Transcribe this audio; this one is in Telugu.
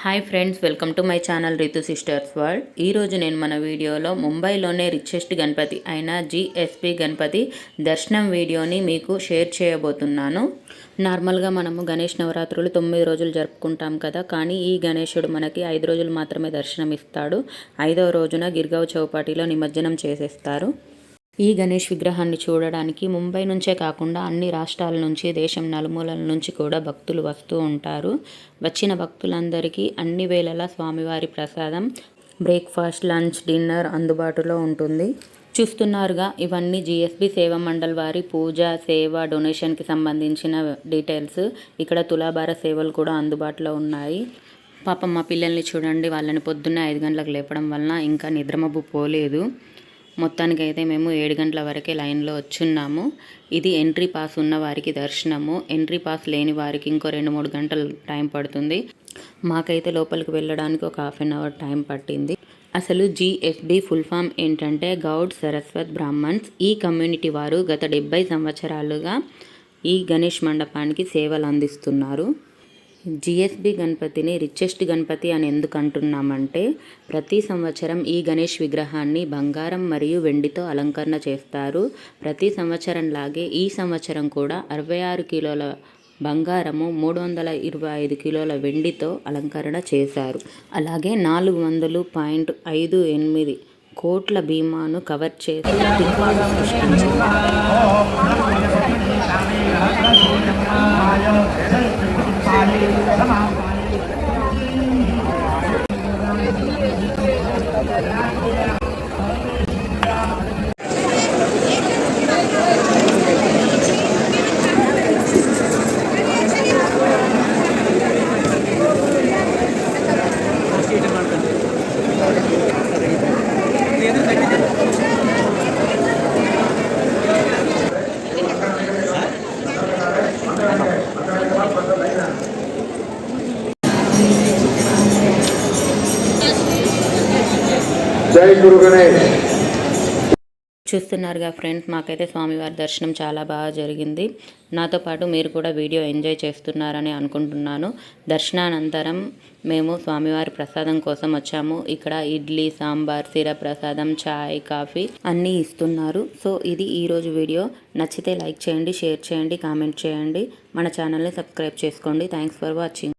Hi friends, welcome to my channel Ritu sisters world. ఈరోజు నేను మన వీడియోలో ముంబైలోనే రిచెస్ట్ గణపతి అయిన జిఎస్పి గణపతి దర్శనం వీడియోని మీకు షేర్ చేయబోతున్నాను. నార్మల్గా మనము గణేష్ నవరాత్రులు 9 రోజులు జరుపుకుంటాం కదా, కానీ ఈ గణేశుడు మనకి 5 రోజులు మాత్రమే దర్శనం ఇస్తాడు. 5వ రోజున గిర్గావ్ చౌపాటీలో నిమజ్జనం చేసేస్తారు. ఈ గణేష్ విగ్రహాన్ని చూడడానికి ముంబై నుంచే కాకుండా అన్ని రాష్ట్రాల నుంచి, దేశం నలుమూలల నుంచి కూడా భక్తులు వస్తూ ఉంటారు. వచ్చిన భక్తులందరికీ అన్ని వేళలా స్వామివారి ప్రసాదం, బ్రేక్ఫాస్ట్, లంచ్, డిన్నర్ అందుబాటులో ఉంటుంది. చూస్తున్నారుగా, ఇవన్నీ జిఎస్బి సేవా మండల్ వారి పూజ, సేవ, డొనేషన్కి సంబంధించిన డీటెయిల్స్. ఇక్కడ తులాభార సేవలు కూడా అందుబాటులో ఉన్నాయి. పాపం మా పిల్లల్ని చూడండి, వాళ్ళని పొద్దున్నే 5 గంటలకు లేపడం వలన ఇంకా నిద్రమబ్బు పోలేదు. మొత్తానికైతే మేము 7 గంటల వరకే లైన్లో వచ్చున్నాము. ఇది ఎంట్రీ పాస్ ఉన్న వారికి దర్శనము. ఎంట్రీ పాస్ లేని వారికి ఇంకో 2-3 గంటలు టైం పడుతుంది. మాకైతే లోపలికి వెళ్ళడానికి ఒక ½ అన్ అవర్ టైం పట్టింది. అసలు జిఎస్బి ఫుల్ ఫామ్ ఏంటంటే గౌడ్ సరస్వత్ బ్రాహ్మణ్స్. ఈ కమ్యూనిటీ వారు గత 70 సంవత్సరాలుగా ఈ గణేష్ మండపానికి సేవలు అందిస్తున్నారు. జిఎస్బి గణపతిని రిచెస్ట్ గణపతి అని ఎందుకు అంటున్నామంటే, ప్రతి సంవత్సరం ఈ గణేష్ విగ్రహాన్ని బంగారం మరియు వెండితో అలంకరణ చేస్తారు. ప్రతి సంవత్సరం లాగే ఈ సంవత్సరం కూడా 66 కిలోల బంగారము, 325 కిలోల వెండితో అలంకరణ చేశారు. అలాగే 400.58 కోట్ల బీమాను కవర్ చేసి రికార్డు సృష్టించారు. జై గురు గణేష్. చూస్తున్నారుగా ఫ్రెండ్స్, మాకైతే స్వామివారి దర్శనం చాలా బాగా జరిగింది. నాతో పాటు మీరు కూడా వీడియో ఎంజాయ్ చేస్తున్నారని అనుకుంటున్నాను. దర్శనానంతరం మేము స్వామివారి ప్రసాదం కోసం వచ్చాము. ఇక్కడ ఇడ్లీ, సాంబార్, సిర ప్రసాదం, చాయ్, కాఫీ అన్నీ ఇస్తున్నారు. సో ఇది ఈరోజు వీడియో. నచ్చితే లైక్ చేయండి, షేర్ చేయండి, కామెంట్ చేయండి. మన ఛానల్ని సబ్స్క్రైబ్ చేసుకోండి. Thanks for watching.